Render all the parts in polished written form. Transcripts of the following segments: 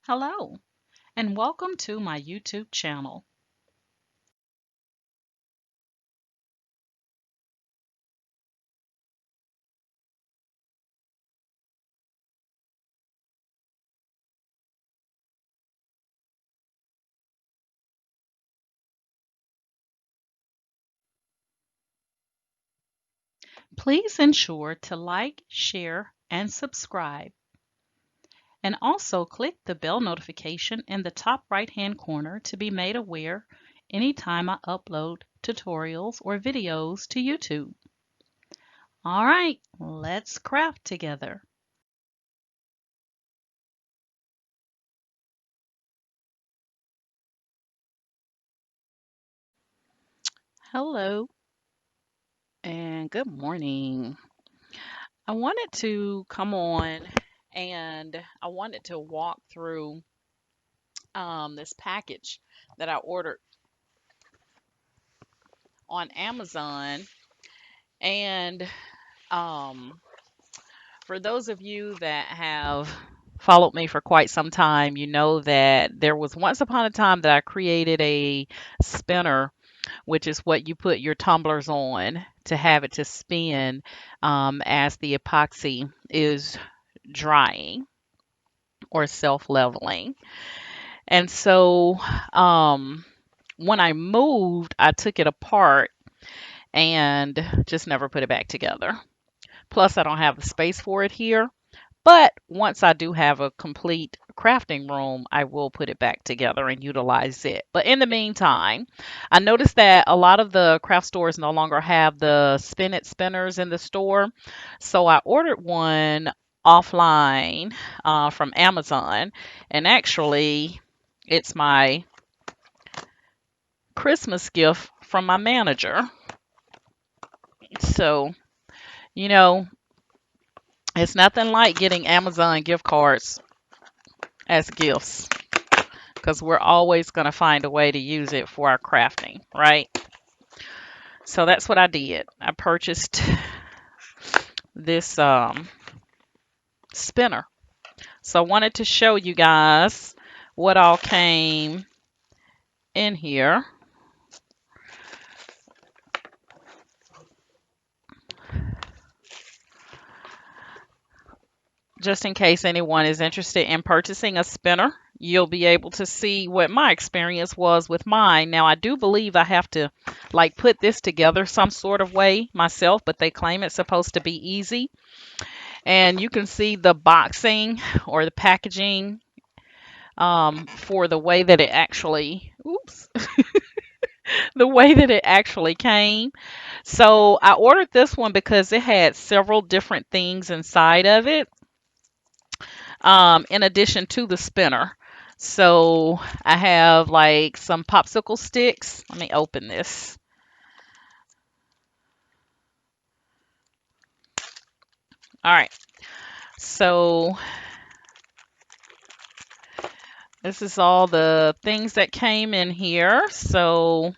Hello, and welcome to my YouTube channel. Please ensure to like, share, and subscribe. And also click the bell notification in the top right-hand corner to be made aware anytime I upload tutorials or videos to YouTube. All right, let's craft together. Hello, and good morning. I wanted to come on and I wanted to walk through this package that I ordered on Amazon. And um, for those of you that have followed me for quite some time, you know that there was once upon a time that I created a spinner, which is what you put your tumblers on to have it to spin as the epoxy is drying or self-leveling. And so when I moved, I took it apart and just never put it back together. Plus, I don't have the space for it here. But once I do have a complete crafting room, I will put it back together and utilize it. But in the meantime, I noticed that a lot of the craft stores no longer have the spin it spinners in the store. So I ordered one offline from Amazon. And actually, it's my Christmas gift from my manager. So, you know, it's nothing like getting Amazon gift cards as gifts because we're always going to find a way to use it for our crafting, right? So that's what I did. I purchased this spinner. So I wanted to show you guys what all came in here. Just in case anyone is interested in purchasing a spinner, you'll be able to see what my experience was with mine. Now, I do believe I have to like put this together some sort of way myself, but they claim it's supposed to be easy. And you can see the boxing or the packaging for the way that it actually, oops, the way that it actually came. So I ordered this one because it had several different things inside of it, in addition to the spinner. So I have like some popsicle sticks. Let me open this. All right. So this is all the things that came in here. So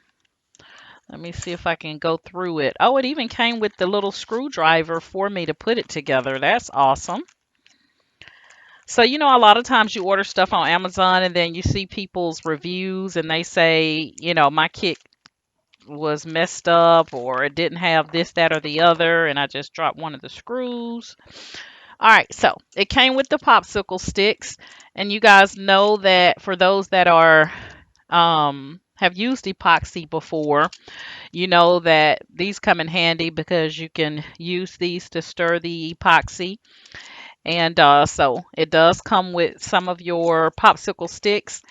let me see if I can go through it. Oh, it even came with the little screwdriver for me to put it together. That's awesome. So, you know, a lot of times you order stuff on Amazon and then you see people's reviews and they say, you know, my kit was messed up or it didn't have this, that, or the other, and I just dropped one of the screws. All right, so it came with the popsicle sticks, and you guys know that for those that are have used epoxy before, you know that these come in handy because you can use these to stir the epoxy. And so it does come with some of your popsicle sticks.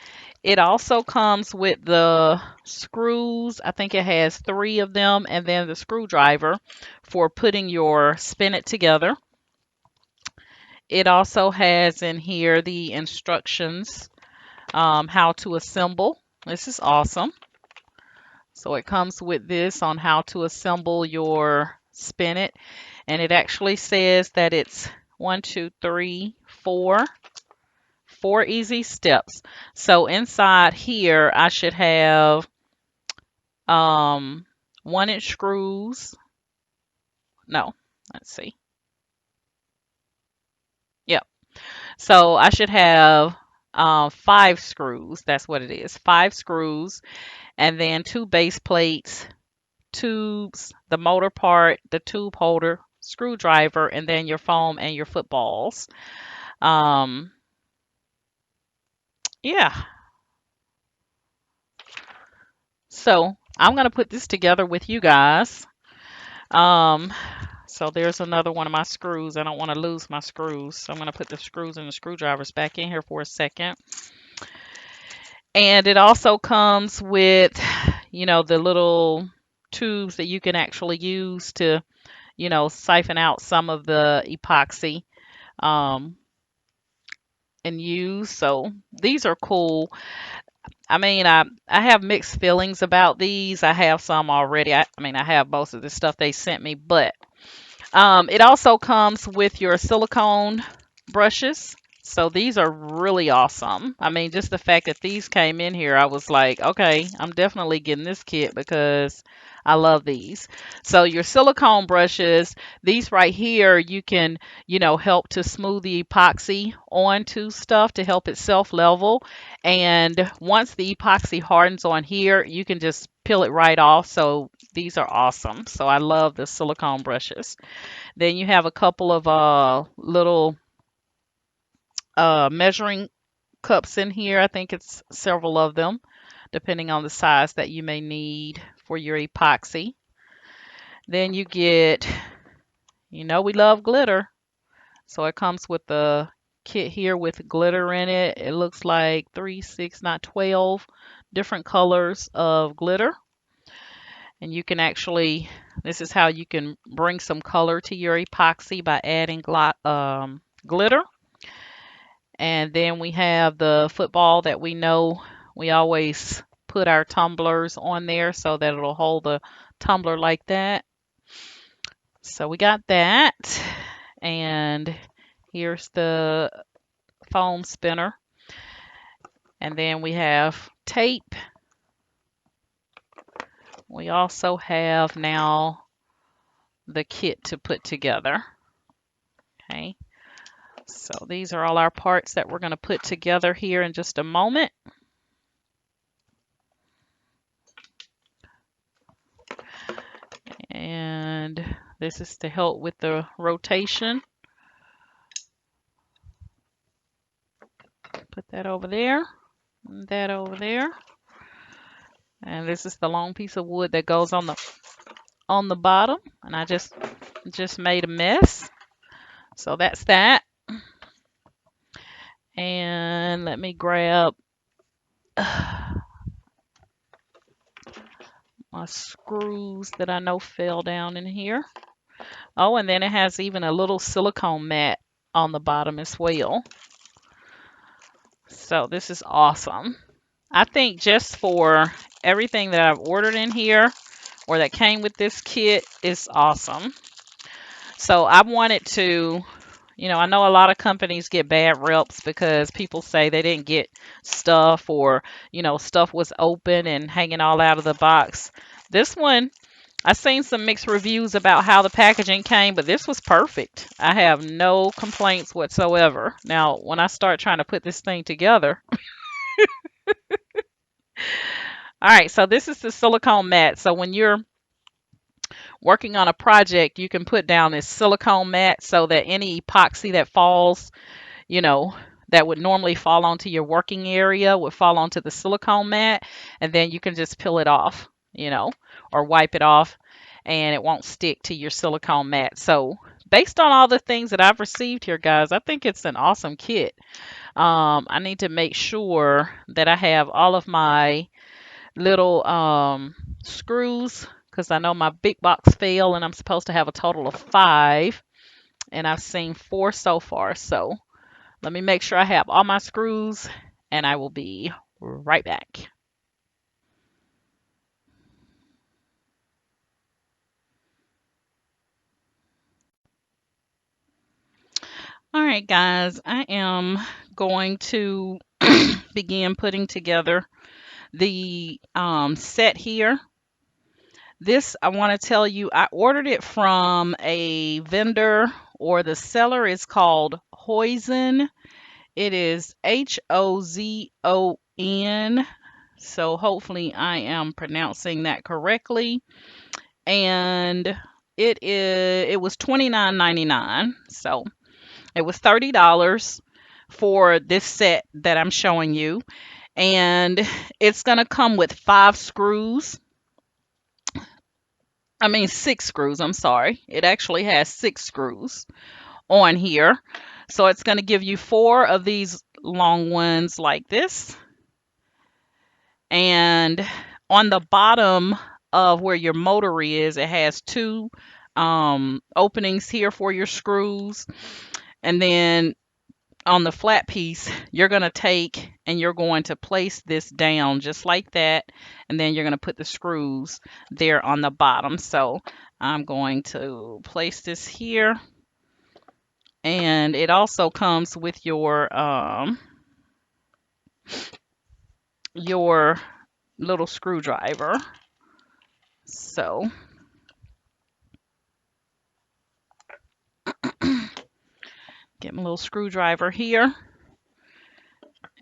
It also comes with the screws. I think it has 3 of them, and then the screwdriver for putting your spinet together. It also has in here the instructions how to assemble. This is awesome. So it comes with this on how to assemble your spinet, and it actually says that it's 1, 2, 3, 4, 4 easy steps. So inside here, I should have 1-inch screws. No, let's see. Yep. So I should have 5 screws. That's what it is. 5 screws, and then 2 base plates, tubes, the motor part, the tube holder, screwdriver, and then your foam and your footballs. Um, yeah. So I'm gonna put this together with you guys. Um, so there's another one of my screws. I don't want to lose my screws. So I'm gonna put the screws and the screwdrivers back in here for a second. And it also comes with, the little tubes that you can actually use to, siphon out some of the epoxy um, and use. So these are cool. I mean, I have mixed feelings about these. I have some already. I mean, I have most of the stuff they sent me, but it also comes with your silicone brushes. So these are really awesome. I mean, just the fact that these came in here, I was like, okay, I'm definitely getting this kit because I love these. So your silicone brushes, these right here, you can, help to smooth the epoxy onto stuff to help it self-level. And once the epoxy hardens on here, you can just peel it right off. So these are awesome. So I love the silicone brushes. Then you have a couple of little measuring cups in here. I think it's several of them, depending on the size that you may need for your epoxy. Then you get, we love glitter. So it comes with the kit here with glitter in it. It looks like 3, 6, not 12 different colors of glitter. And you can actually, this is how you can bring some color to your epoxy by adding glitter. And then we have the football that we know we always put our tumblers on there so that it'll hold the tumbler like that. So we got that. And here's the foam spinner. And then we have tape. We also have now the kit to put together. Okay. So these are all our parts that we're going to put together here in just a moment. And this is to help with the rotation. Put that over there, and that over there. And this is the long piece of wood that goes on the bottom. And I just made a mess. So that's that. And let me grab my screws that I know fell down in here. Oh, and then it has even a little silicone mat on the bottom as well. So this is awesome. I think just for everything that I've ordered in here or that came with this kit is awesome. So I wanted to, I know a lot of companies get bad reps because people say they didn't get stuff or, stuff was open and hanging all out of the box. This one, I've seen some mixed reviews about how the packaging came, but this was perfect. I have no complaints whatsoever. Now, when I start trying to put this thing together, all right, so this is the silicone mat. So when you're working on a project, you can put down this silicone mat so that any epoxy that falls, you know, that would normally fall onto your working area would fall onto the silicone mat, and then you can just peel it off, or wipe it off, and it won't stick to your silicone mat. So based on all the things that I've received here, guys, I think it's an awesome kit. I need to make sure that I have all of my little screws because I know my big box fell and I'm supposed to have a total of 5 and I've seen 4 so far. So let me make sure I have all my screws and I will be right back. All right, guys, I am going to begin putting together the set here. This, I want to tell you, I ordered it from a vendor, or the seller is called HOZEN, It is HOZON. So hopefully I am pronouncing that correctly. And it was $29.99. So it was $30 for this set that I'm showing you. And it's going to come with 5 screws. I mean 6 screws, I'm sorry. It actually has 6 screws on here. So it's going to give you 4 of these long ones like this. And on the bottom of where your motor is, it has 2 openings here for your screws. And then on the flat piece, you're going to take and you're going to place this down just like that. And then you're going to put the screws there on the bottom. So I'm going to place this here. And it also comes with your little screwdriver. So get my little screwdriver here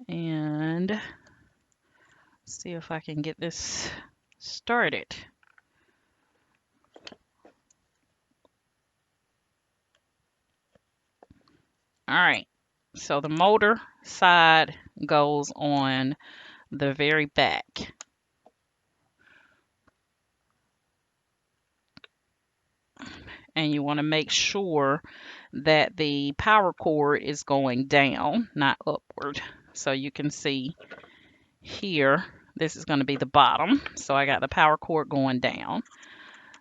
and see if I can get this started. All right, so the motor side goes on the very back. And you want to make sure that the power cord is going down, not upward. So you can see here, this is going to be the bottom. So I got the power cord going down.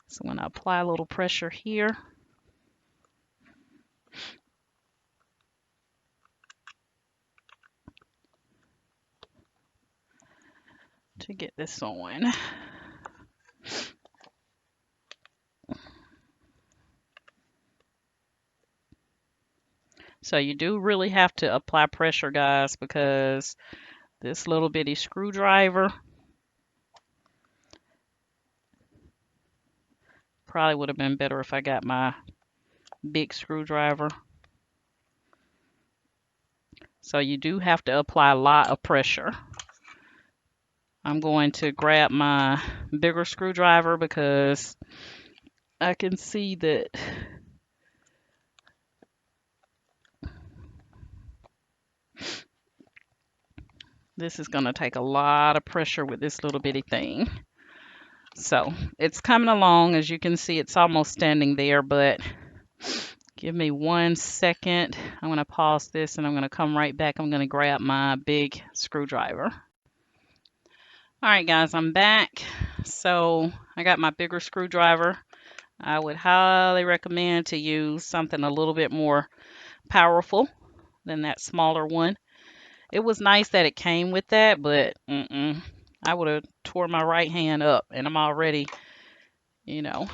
So I'm going to apply a little pressure here. To get this on. So you do really have to apply pressure, guys, because this little bitty screwdriver probably would have been better if I got my big screwdriver. So you do have to apply a lot of pressure. I'm going to grab my bigger screwdriver because I can see that this is going to take a lot of pressure with this little bitty thing. So it's coming along. As you can see, it's almost standing there, but give me 1 second. I'm going to pause this and I'm going to come right back. I'm going to grab my big screwdriver. All right, guys, I'm back. So I got my bigger screwdriver. I would highly recommend to use something a little bit more powerful than that smaller one. It was nice that it came with that, but I would have tore my right hand up, and I'm already, you know,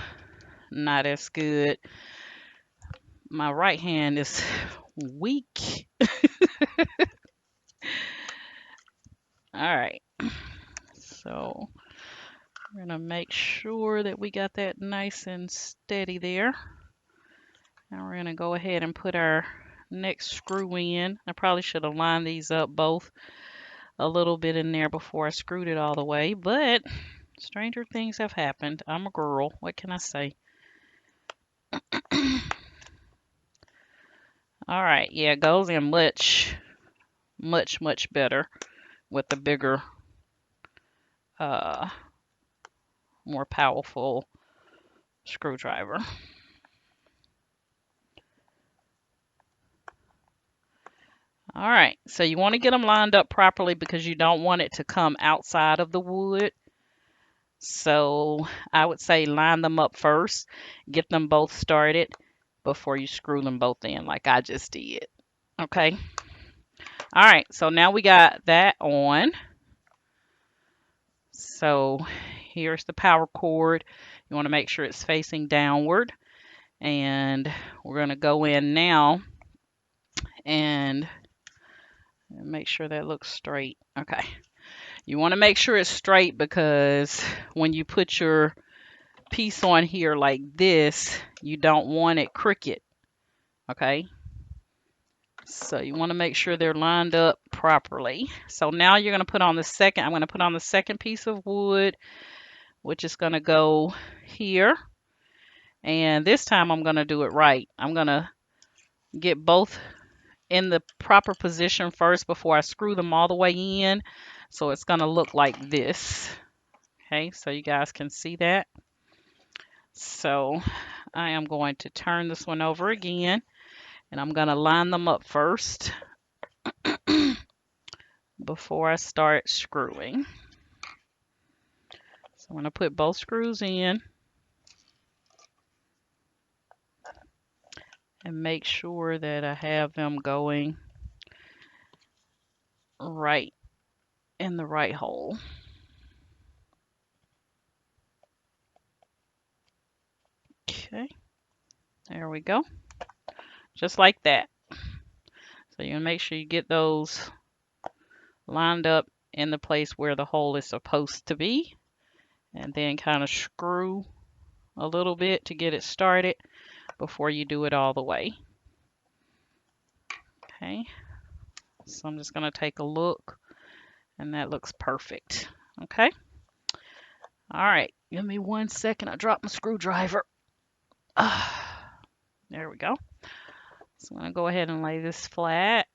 not as good. My right hand is weak. All right. So we're going to make sure that we got that nice and steady there. Now we're going to go ahead and put our next screw in. I probably should have lined these up both a little bit in there before I screwed it all the way, but stranger things have happened. I'm a girl. What can I say? All right. Yeah, it goes in much better with the bigger, more powerful screwdriver. All right, so you want to get them lined up properly because you don't want it to come outside of the wood. So I would say line them up first, get them both started before you screw them both in like I just did. Okay. All right, so now we got that on. So here's the power cord. You want to make sure it's facing downward. And we're going to go in now and make sure that looks straight. Okay. You want to make sure it's straight because when you put your piece on here like this, you don't want it crooked. Okay. So you want to make sure they're lined up properly. So now you're going to put on the second, I'm going to put on the second piece of wood, which is going to go here. And this time I'm going to do it right. I'm going to get both in the proper position first before I screw them all the way in. So it's going to look like this. Okay, so you guys can see that. So I am going to turn this one over again, and I'm going to line them up first before I start screwing. So I'm going to put both screws in and make sure that I have them going right in the right hole. Okay, there we go. Just like that. So you make sure you get those lined up in the place where the hole is supposed to be, and then kind of screw a little bit to get it started before you do it all the way. Okay, so I'm just going to take a look, and that looks perfect. Okay, all right, give me 1 second. I dropped my screwdriver. There we go. So I'm going to go ahead and lay this flat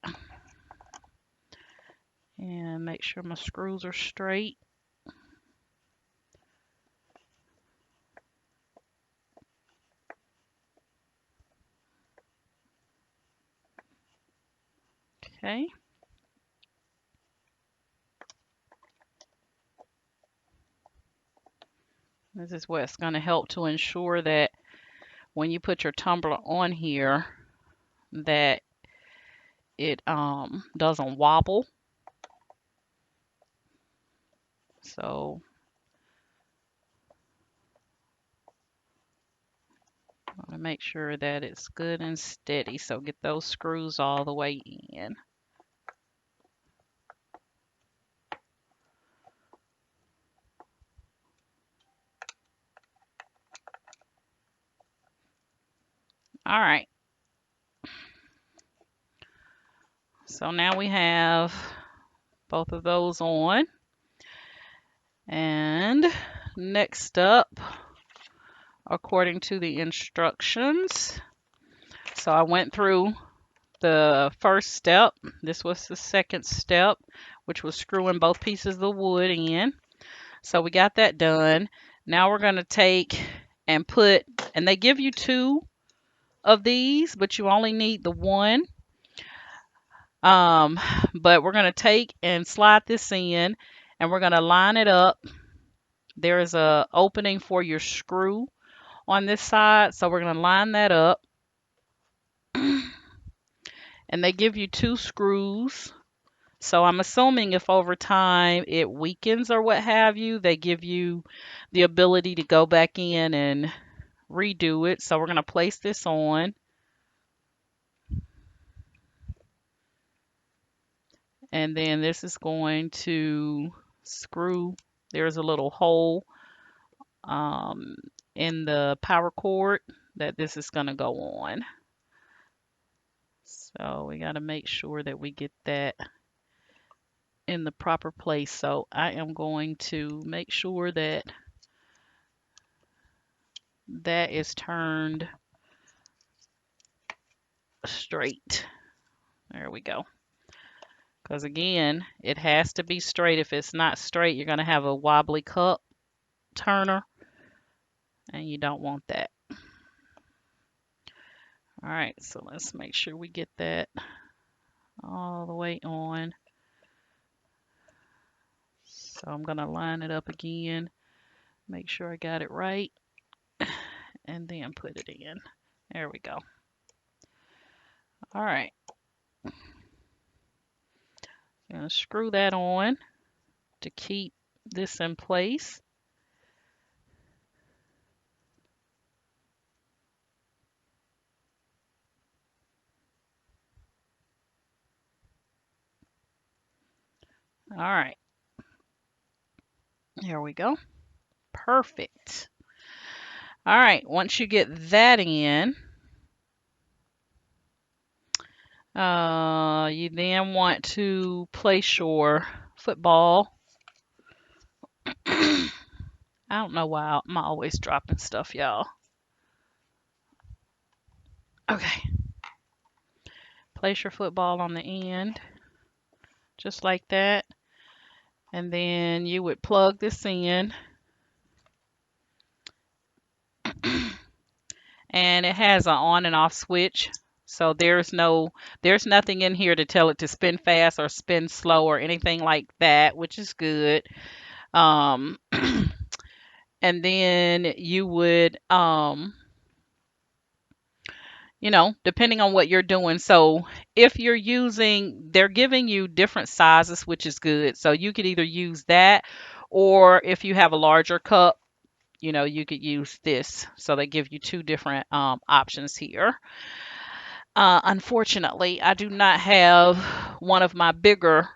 and make sure my screws are straight. Okay. This is what's going to help to ensure that when you put your tumbler on here, that it doesn't wobble. So I want to make sure that it's good and steady. So get those screws all the way in. All right. So now we have both of those on. And next up, according to the instructions, so I went through the first step. This was the second step, which was screwing both pieces of the wood in. So we got that done. Now we're going to take and put, and they give you 2 of these, but you only need the 1. But we're going to take and slide this in, and we're going to line it up. There is a opening for your screw on this side, so we're going to line that up. And they give you 2 screws. So I'm assuming if over time it weakens or what have you, they give you the ability to go back in and redo it. So we're going to place this on. And then this is going to screw. There's a little hole in the power cord that this is going to go on. So we got to make sure that we get that in the proper place. So I am going to make sure that that is turned straight. There we go. Because again, it has to be straight. If it's not straight, you're going to have a wobbly cup turner, and you don't want that. All right, so let's make sure we get that all the way on. So I'm going to line it up again, make sure I got it right, and then put it in. There we go. All right. I'm going to screw that on to keep this in place. All right. Here we go. Perfect. All right, once you get that in, You then want to place your football. I don't know why I'm always dropping stuff, y'all. Okay, place your football on the end, just like that. And then you would plug this in. And it has an on and off switch. So there's nothing in here to tell it to spin fast or spin slow or anything like that, which is good. Um, and then you would, depending on what you're doing. So if you're using, they're giving you different sizes, which is good. So you could either use that, or if you have a larger cup, you could use this. So they give you two different options here. Unfortunately, I do not have one of my bigger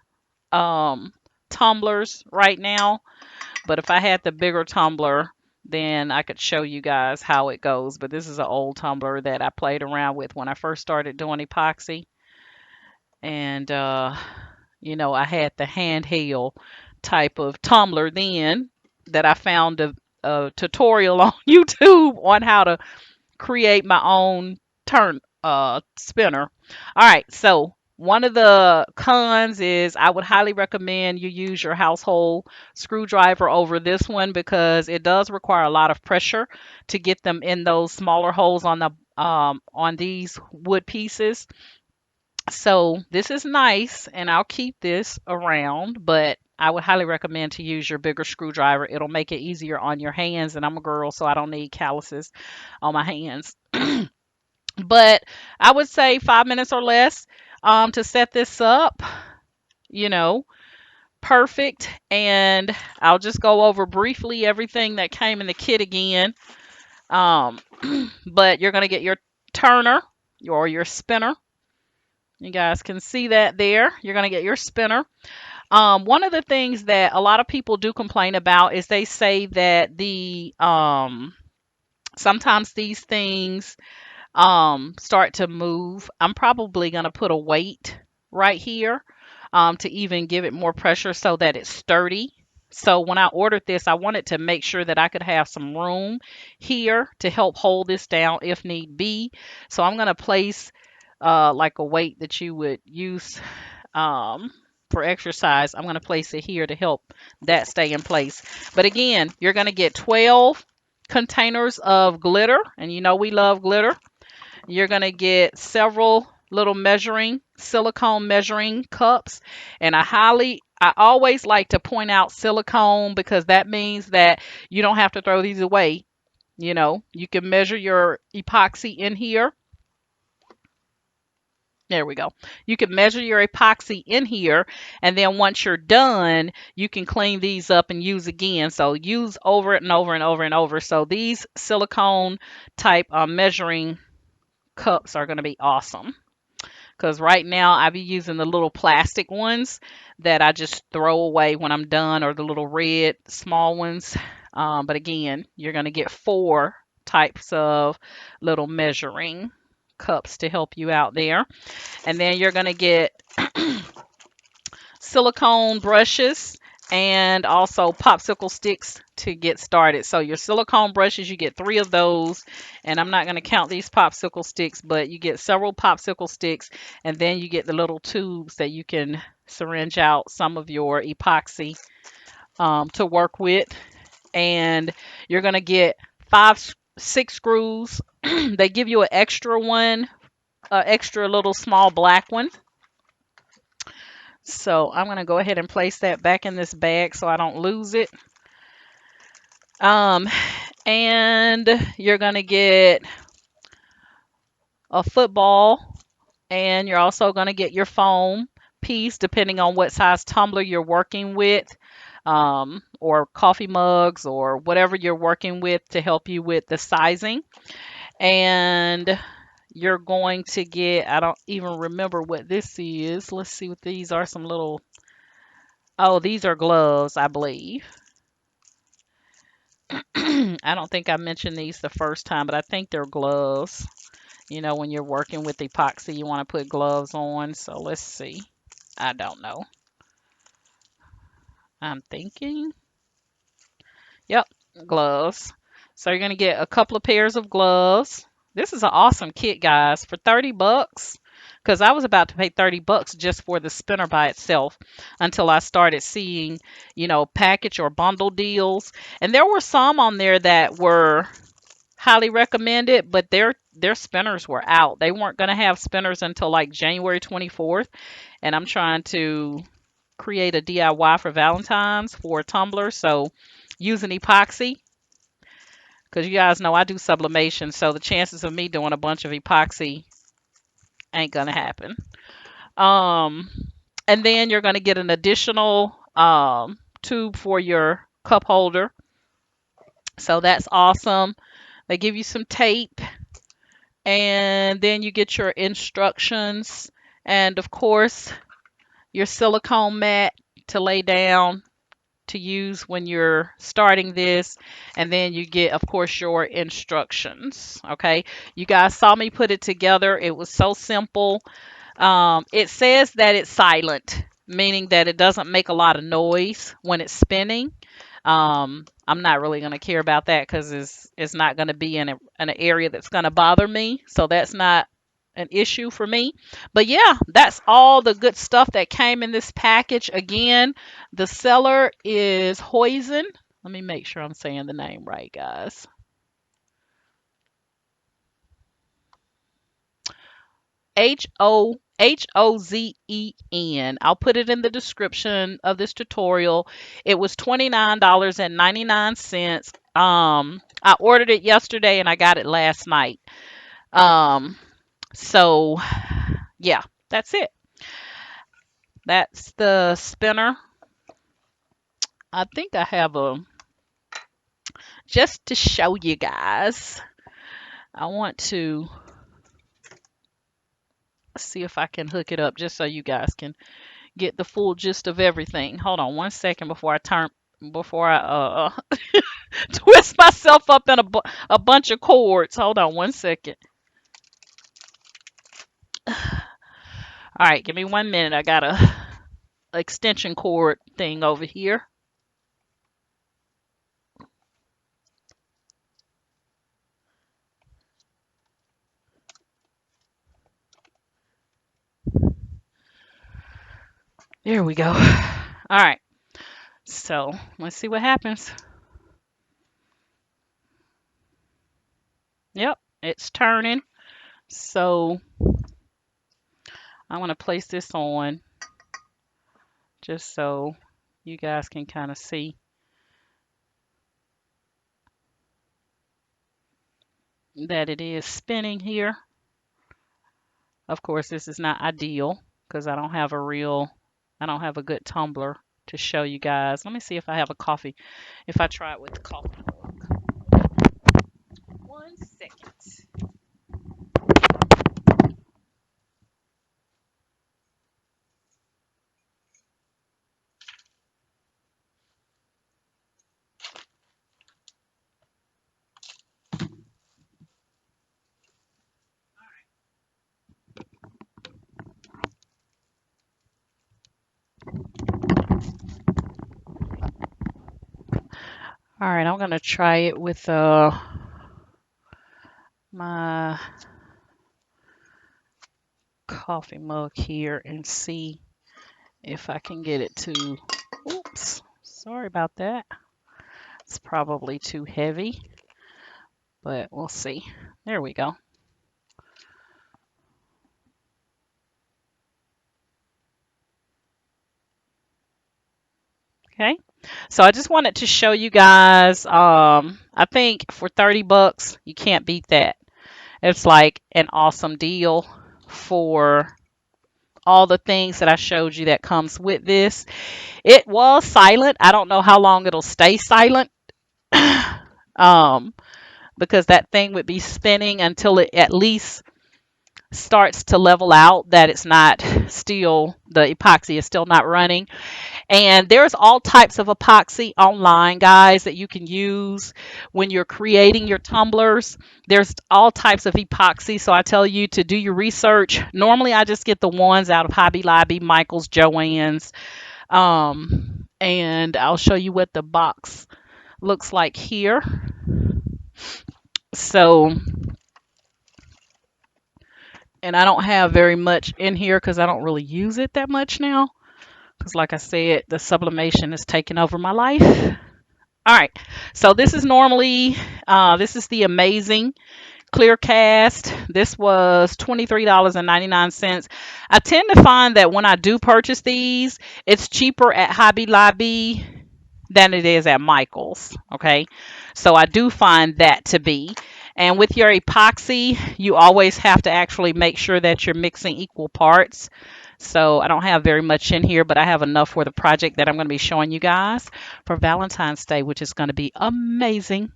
um, tumblers right now, but if I had the bigger tumbler, then I could show you guys how it goes. But this is an old tumbler that I played around with when I first started doing epoxy. And, I had the handheld type of tumbler then that I found a tutorial on YouTube on how to create my own turn spinner. All right, so one of the cons is I would highly recommend you use your household screwdriver over this one because it does require a lot of pressure to get them in those smaller holes on these wood pieces. So this is nice and I'll keep this around, but I would highly recommend to use your bigger screwdriver. It'll make it easier on your hands, and I'm a girl, so I don't need calluses on my hands. But I would say 5 minutes or less to set this up, you know, perfect. And I'll just go over briefly everything that came in the kit again. Um, but you're going to get your turner or your spinner. You guys can see that there. You're going to get your spinner. One of the things that a lot of people do complain about is they say that sometimes these things start to move. I'm probably going to put a weight right here to even give it more pressure so that it's sturdy. So when I ordered this, I wanted to make sure that I could have some room here to help hold this down if need be. So I'm going to place like a weight that you would use for exercise. I'm going to place it here to help that stay in place. But again, you're going to get 12 containers of glitter, and you know we love glitter. You're going to get several little silicone measuring cups. And I always like to point out silicone because that means that you don't have to throw these away. You can measure your epoxy in here. There we go. You can measure your epoxy in here, and then once you're done, you can clean these up and use again. So use over it and over and over and over. So these silicone type measuring cups are going to be awesome. Because right now I be using the little plastic ones that I just throw away when I'm done, or the little red small ones. But again, you're going to get 4 types of little measuring cups to help you out there. And then you're going to get silicone brushes and also popsicle sticks to get started. So your silicone brushes, you get 3 of those, and I'm not going to count these popsicle sticks, but you get several popsicle sticks, and then you get the little tubes that you can syringe out some of your epoxy to work with. And you're going to get 6 screws. They give you an extra one, extra little small black one. So I'm going to go ahead and place that back in this bag so I don't lose it. And you're going to get a football, and you're also going to get your foam piece depending on what size tumbler you're working with, or coffee mugs or whatever you're working with to help you with the sizing. And you're going to get, I don't even remember what this is. Let's see what these are. Oh, these are gloves, I believe. I don't think I mentioned these the first time, but I think they're gloves. You know, when you're working with epoxy, you want to put gloves on. So let's see. I don't know. I'm thinking. Yep, gloves. So you're going to get a couple of pairs of gloves. This is an awesome kit, guys, for 30 bucks. Because I was about to pay 30 bucks just for the spinner by itself until I started seeing, you know, package or bundle deals. And there were some on there that were highly recommended, but their spinners were out. They weren't going to have spinners until like January 24th. And I'm trying to create a DIY for Valentine's for a tumbler. So using epoxy, because you guys know I do sublimation, so the chances of me doing a bunch of epoxy ain't gonna happen. Um, and then you're gonna get an additional tube for your cup holder. So that's awesome. They give you some tape, and then you get your instructions, and of course your silicone mat to lay down to use when you're starting this, and then you get, of course, your instructions. Okay, you guys saw me put it together. It was so simple. It says that it's silent, meaning that it doesn't make a lot of noise when it's spinning. I'm not really going to care about that because it's not going to be in an area that's going to bother me. So that's not an issue for me. But yeah, that's all the good stuff that came in this package. Again, the seller is HOZEN. Let me make sure I'm saying the name right, guys. HOZEN. I'll put it in the description of this tutorial. It was $29.99. I ordered it yesterday and I got it last night. So yeah, that's it. That's the spinner. I think I have a, just to show you guys, I want to see if I can hook it up just so you guys can get the full gist of everything. Hold on one second before I twist myself up in a bunch of cords. Hold on one second. All right, give me 1 minute. I got a extension cord thing over here. There we go. All right. So let's see what happens. Yep, it's turning. So I want to place this on just so you guys can kind of see that it is spinning here. Of course, this is not ideal because I don't have a good tumbler to show you guys. Let me see if I have a coffee, if I try it with the coffee mug. 1 second. All right, I'm gonna try it with my coffee mug here and see if I can get it to, oops, sorry about that. It's probably too heavy, but we'll see. There we go. Okay, so I just wanted to show you guys, I think for 30 bucks, you can't beat that. It's like an awesome deal for all the things that I showed you that comes with this. It was silent. I don't know how long it'll stay silent. um, because that thing would be spinning until it at least starts to level out, that it's not still, the epoxy is still not running. And there's all types of epoxy online, guys, that you can use when you're creating your tumblers. There's all types of epoxy. So I tell you to do your research. Normally, I just get the ones out of Hobby Lobby, Michael's, Joann's. And I'll show you what the box looks like here. So, and I don't have very much in here because I don't really use it that much now. Because like I said, the sublimation is taking over my life. All right, so this is normally, this is the Amazing Clear Cast. This was $23.99. I tend to find that when I do purchase these, it's cheaper at Hobby Lobby than it is at Michael's. Okay, so I do find that to be. And with your epoxy, you always have to actually make sure that you're mixing equal parts. So I don't have very much in here, but I have enough for the project that I'm going to be showing you guys for Valentine's Day, which is going to be amazing.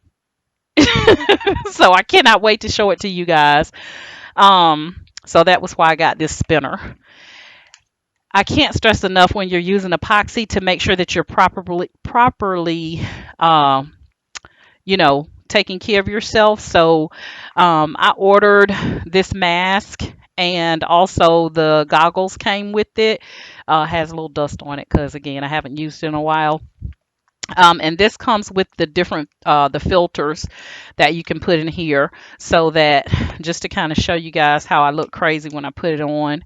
So I cannot wait to show it to you guys. So that was why I got this spinner. I can't stress enough when you're using epoxy to make sure that you're properly um, taking care of yourself. So I ordered this mask, and also the goggles came with it. Has a little dust on it because again, I haven't used it in a while. And this comes with the different the filters that you can put in here, so that just to kind of show you guys how I look crazy when I put it on.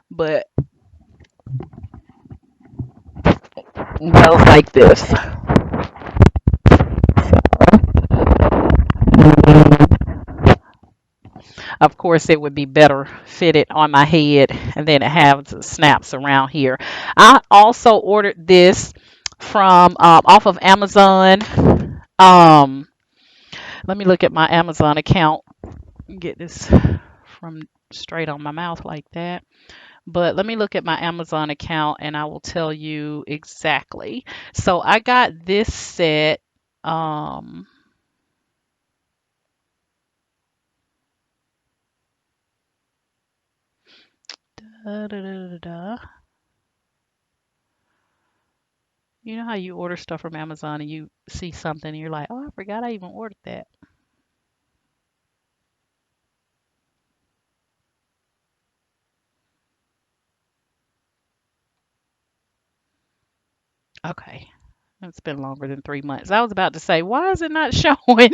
But it goes like this. Of course, it would be better fitted on my head, and then it has snaps around here. I also ordered this from off of Amazon. Um, Let me look at my Amazon account. Get this from straight on my mouth like that. But let me look at my Amazon account and I will tell you exactly. So I got this set. Um, da, da, da, da, da. You know how you order stuff from Amazon and you see something and you're like, oh, I forgot I even ordered that. Okay. It's been longer than 3 months. I was about to say, why is it not showing?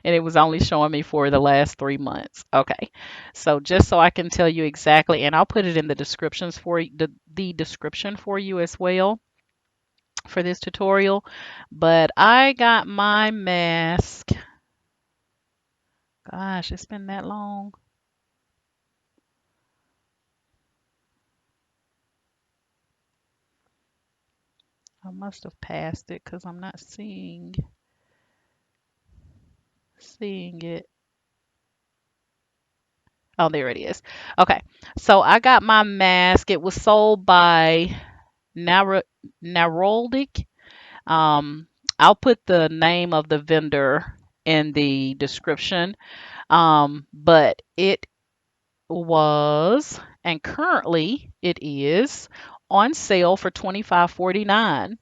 And it was only showing me for the last 3 months. Okay. So just so I can tell you exactly, and I'll put it in the descriptions for you, the description for you as well for this tutorial. But I got my mask. Gosh, it's been that long. I must have passed it because I'm not seeing it. Oh, there it is. Okay. So I got my mask. It was sold by Naroldic. Um, I'll put the name of the vendor in the description. But it was, and currently it is on sale for $25.49.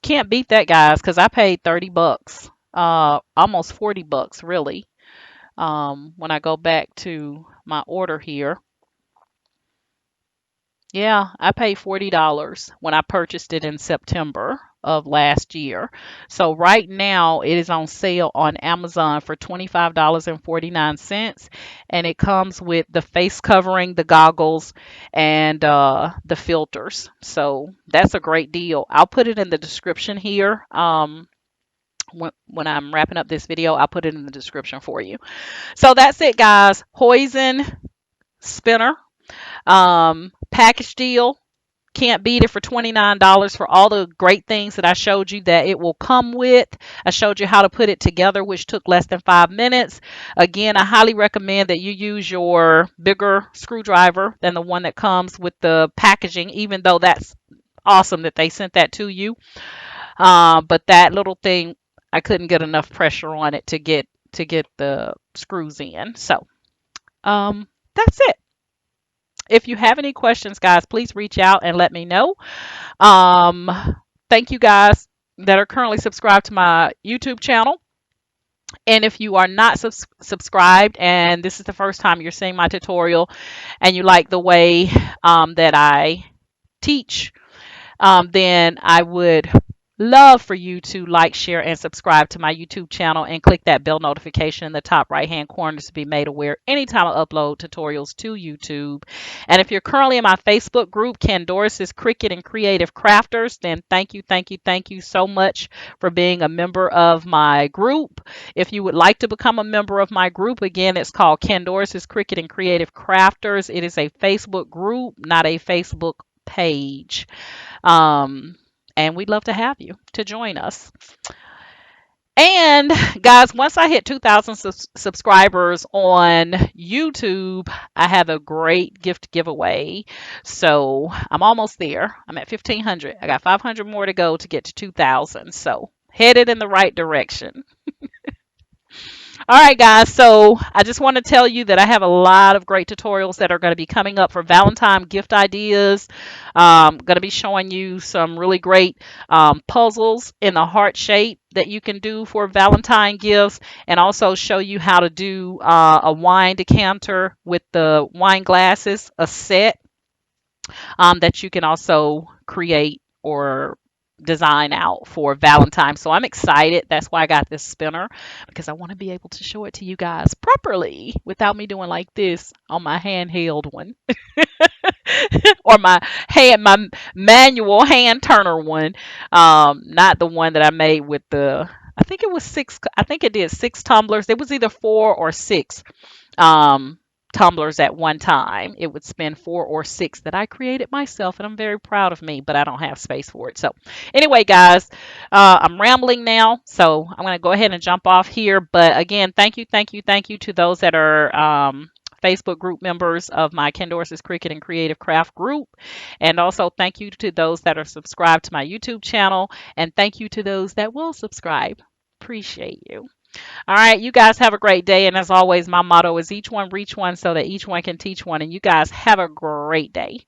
Can't beat that, guys, because I paid 30 bucks, almost 40 bucks, really. When I go back to my order here, yeah, I paid $40 when I purchased it in September of last year. So right now it is on sale on Amazon for $25.49, and it comes with the face covering, the goggles, and the filters. So that's a great deal. I'll put it in the description here. When I'm wrapping up this video, I'll put it in the description for you. So that's it, guys. HOZEN spinner, package deal. Can't beat it for $29 for all the great things that I showed you that it will come with. I showed you how to put it together, which took less than 5 minutes. Again, I highly recommend that you use your bigger screwdriver than the one that comes with the packaging, even though that's awesome that they sent that to you. But that little thing, I couldn't get enough pressure on it to get the screws in. So, that's it. If you have any questions, guys, please reach out and let me know. Um, Thank you guys that are currently subscribed to my YouTube channel. And if you are not subscribed and this is the first time you're seeing my tutorial and you like the way that I teach, then I would love for you to like, share, and subscribe to my YouTube channel and click that bell notification in the top right hand corner to be made aware anytime I upload tutorials to YouTube. And if you're currently in my Facebook group, Candoris's Cricut and Creative Crafters, then thank you, thank you, thank you so much for being a member of my group. If you would like to become a member of my group, again, it's called Candoris's Cricut and Creative Crafters. It is a Facebook group, not a Facebook page. Um, and we'd love to have you to join us. And guys, once I hit 2,000 subscribers on YouTube, I have a great gift giveaway. So I'm almost there. I'm at 1,500. I got 500 more to go to get to 2,000. So headed in the right direction. All right, guys. So I just want to tell you that I have a lot of great tutorials that are going to be coming up for Valentine gift ideas. Going to be showing you some really great puzzles in the heart shape that you can do for Valentine gifts, and also show you how to do a wine decanter with the wine glasses, a set that you can also create or design out for Valentine. So I'm excited. That's why I got this spinner, because I want to be able to show it to you guys properly without me doing like this on my handheld one or my manual hand turner one. Not the one that I made with the, I think it was six, I think it did six tumblers. It was either four or six um, tumblers at one time. It would spin four or six that I created myself, and I'm very proud of me, but I don't have space for it. So anyway, guys, I'm rambling now, so I'm going to go ahead and jump off here. But again, thank you, thank you, thank you to those that are Facebook group members of my Candoris's Cricut and Creative Craft group. And also thank you to those that are subscribed to my YouTube channel. And thank you to those that will subscribe. Appreciate you. All right, you guys have a great day. And as always, my motto is each one reach one so that each one can teach one. And you guys have a great day.